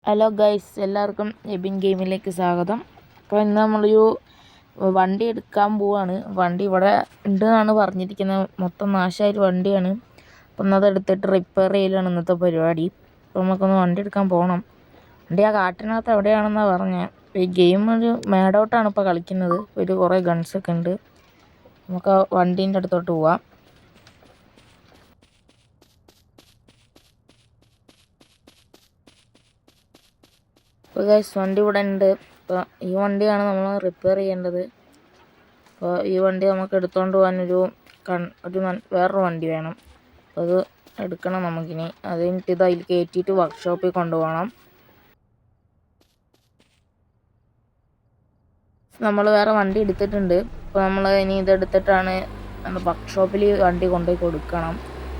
Hello guys, എല്ലാവർക്കും എബിൻ ഗെയിമിലേക്ക് സ്വാഗതം. അപ്പോൾ ഇന്ന് നമ്മളൊരു വണ്ടി എടുക്കാൻ പോവാണ്. വണ്ടി ഇവിടെ ഉണ്ടെന്നാണ് പറഞ്ഞിരിക്കുന്നത്. മൊത്തം നാശമായൊരു വണ്ടിയാണ്. അപ്പം അത് എടുത്തിട്ട് റിപ്പയർ ചെയ്യലാണ് ഇന്നത്തെ പരിപാടി. അപ്പോൾ നമുക്കൊന്ന് വണ്ടി എടുക്കാൻ പോകണം. വണ്ടി ആ കാട്ടിനകത്ത് എവിടെയാണെന്നാണ് പറഞ്ഞത്. ഈ ഗെയിം ഒരു മേഡൗട്ടാണ് ഇപ്പോൾ കളിക്കുന്നത്. ഒരു കുറേ ഗൺസൊക്കെ ഉണ്ട്. നമുക്ക് ആ വണ്ടീൻ്റെ അടുത്തോട്ട് പോവാം. അപ്പോൾ ഗൈസ്, വണ്ടി ഇവിടെ ഉണ്ട്. അപ്പോൾ ഈ വണ്ടിയാണ് നമ്മൾ റിപ്പയർ ചെയ്യേണ്ടത്. അപ്പോൾ ഈ വണ്ടി നമുക്ക് എടുത്തുകൊണ്ട് പോകാനൊരു വേറൊരു വണ്ടി വേണം. അപ്പോൾ അത് എടുക്കണം നമുക്കിനി. അത് കഴിഞ്ഞിട്ട് ഇത് അതിൽ കയറ്റിയിട്ട് വർക്ക്ഷോപ്പിൽ കൊണ്ടുപോകണം. നമ്മൾ വേറെ വണ്ടി എടുത്തിട്ടുണ്ട്. അപ്പോൾ നമ്മൾ ഇനി ഇതെടുത്തിട്ടാണ് വർക്ക്ഷോപ്പിൽ വണ്ടി കൊണ്ടുപോയി കൊടുക്കണം.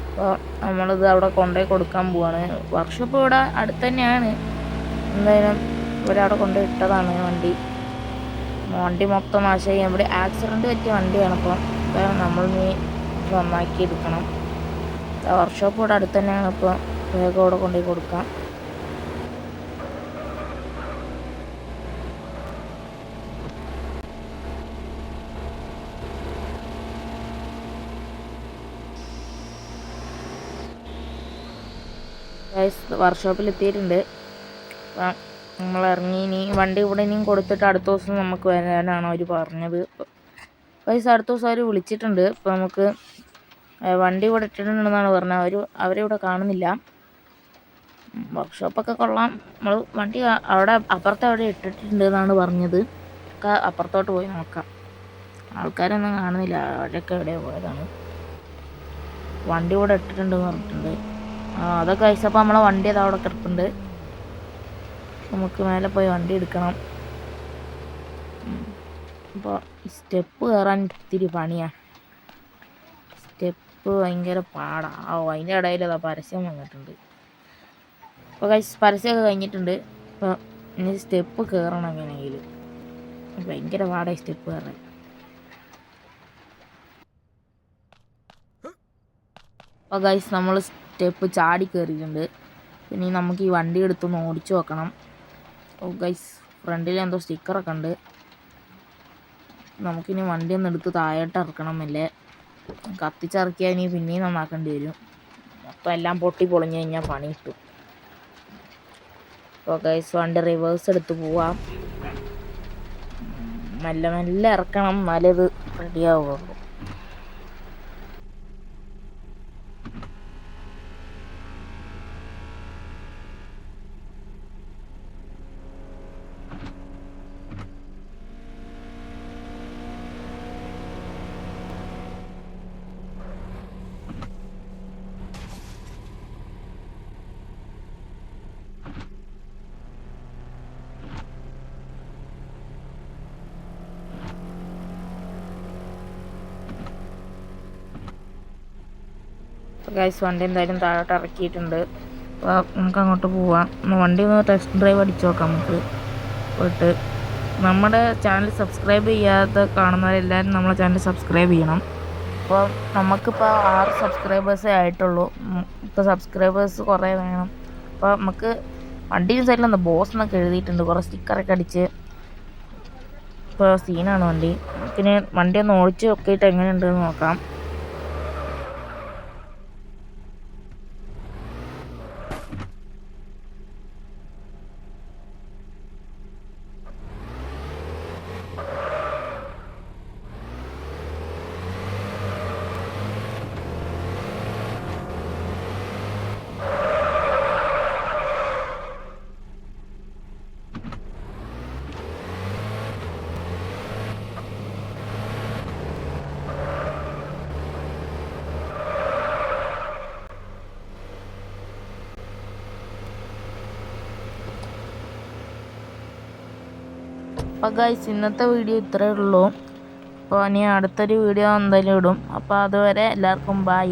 അപ്പോൾ നമ്മളിത് അവിടെ കൊണ്ടുപോയി കൊടുക്കാൻ പോവാണ്. വർക്ക്ഷോപ്പ് ഇവിടെ അടുത്ത് തന്നെയാണ്. എന്തായാലും ഇവരവിടെ കൊണ്ടുപോയി ഇട്ടതാണ് വണ്ടി മൊത്തം നാശമായി. ഇവിടെ ആക്സിഡൻറ്റ് പറ്റിയ വണ്ടിയാണ്. അപ്പോൾ നമ്മൾ നീ നന്നാക്കി എടുക്കണം. വർക്ക്ഷോപ്പ് ഇവിടെ അടുത്ത് തന്നെയാണ്. ഇപ്പോൾ വേഗം അവിടെ കൊണ്ടുപോയി കൊടുക്കാം. വർക്ക്ഷോപ്പിൽ എത്തിയിട്ടുണ്ട്. നമ്മൾ ഇറങ്ങി. ഇനി വണ്ടി ഇവിടെ ഇനിയും കൊടുത്തിട്ട് അടുത്ത ദിവസം നമുക്ക് വരാനാണ് അവർ പറഞ്ഞത്. അടുത്ത ദിവസം അവർ വിളിച്ചിട്ടുണ്ട്. ഇപ്പോൾ നമുക്ക് വണ്ടി ഇവിടെ ഇട്ടിട്ടുണ്ടെന്നാണ് പറഞ്ഞത്. അവരിവിടെ കാണുന്നില്ല. വർക്ക്ഷോപ്പൊക്കെ കൊള്ളാം. നമ്മൾ വണ്ടി അവിടെ അവിടെ ഇട്ടിട്ടുണ്ട് എന്നാണ് പറഞ്ഞത്. ഒക്കെ അപ്പുറത്തോട്ട് പോയി നോക്കാം. ആൾക്കാരൊന്നും കാണുന്നില്ല. അവരൊക്കെ എവിടെയോ പോയതാണ്. വണ്ടി ഇവിടെ ഇട്ടിട്ടുണ്ടെന്ന് പറഞ്ഞിട്ടുണ്ട്. അതൊക്കെ അയച്ചപ്പോൾ നമ്മളെ വണ്ടി അത് അവിടെ കിടപ്പുണ്ട്. നമുക്ക് മേലെ പോയി വണ്ടി എടുക്കണം. അപ്പോൾ സ്റ്റെപ്പ് കയറാൻ ഇത്തിരി പണിയാണ്. സ്റ്റെപ്പ് ഭയങ്കര പാടാണ്. അതിൻ്റെ ഇടയിൽ അതാ പരസ്യം വന്നിട്ടുണ്ട്. അപ്പോൾ പരസ്യമൊക്കെ കഴിഞ്ഞിട്ടുണ്ട്. അപ്പോൾ ഇനി സ്റ്റെപ്പ് കയറണം എങ്ങനെയെങ്കിലും. ഭയങ്കര പാടായി സ്റ്റെപ്പ് കയറാൻ. അപ്പോൾ ഗൈസ്, നമ്മൾ സ്റ്റെപ്പ് ചാടി കയറിയിട്ടുണ്ട്. പിന്നെ നമുക്ക് ഈ വണ്ടി എടുത്തൊന്ന് ഓടിച്ചു നോക്കണം. ഗൈസ്, ഫ്രണ്ടിൽ എന്തോ സ്റ്റിക്കറൊക്കെ ഉണ്ട്. നമുക്കിനി വണ്ടി ഒന്ന് എടുത്ത് താഴോട്ട് ഇറക്കണം. അല്ലേ കത്തിച്ചിറക്കിയാൽ ഇനി പിന്നെയും നന്നാക്കേണ്ടി വരും. മൊത്തം എല്ലാം പൊട്ടി പൊളിഞ്ഞു കഴിഞ്ഞാൽ പണി കിട്ടും. അപ്പോൾ ഗൈസ്, വണ്ടി റിവേഴ്സ് എടുത്ത് പോവാം. മെല്ലെ മെല്ലെ ഇറക്കണം, എന്നാലേ ഇത് റെഡിയാവുള്ളൂ. ഗൈസ്, വണ്ടി എന്തായാലും താഴോട്ട് ഇറക്കിയിട്ടുണ്ട്. അപ്പോൾ നമുക്ക് അങ്ങോട്ട് പോവാം. വണ്ടി ഒന്ന് ടെസ്റ്റ് ഡ്രൈവ് അടിച്ചു നോക്കാം നമുക്ക് പോയിട്ട്. നമ്മുടെ ചാനൽ സബ്സ്ക്രൈബ് ചെയ്യാതെ കാണുന്നവരെല്ലാവരും നമ്മളെ ചാനൽ സബ്സ്ക്രൈബ് ചെയ്യണം. അപ്പോൾ നമുക്കിപ്പോൾ 6 സബ്സ്ക്രൈബേഴ്സേ ആയിട്ടുള്ളൂ. ഇപ്പോൾ സബ്സ്ക്രൈബേഴ്സ് കുറേ വേണം. അപ്പോൾ നമുക്ക് വണ്ടിയും സൈഡിൽ എന്താ ബോസ് എന്നൊക്കെ എഴുതിയിട്ടുണ്ട്. കുറേ സ്റ്റിക്കറൊക്കെ അടിച്ച് ഇപ്പോൾ സീനാണ് വണ്ടി. പിന്നെ വണ്ടി ഒന്ന് ഓടിച്ച് നോക്കിയിട്ട് എങ്ങനെയുണ്ടെന്ന് നോക്കാം. അപ്പോൾ ഗൈസ്, ഇന്നത്തെ വീഡിയോ ഇത്രയേ ഉള്ളൂ. അപ്പോൾ ഇനി അടുത്തൊരു വീഡിയോ എന്തായാലും ഇടും. അപ്പോൾ അതുവരെ എല്ലാവർക്കും ബൈ.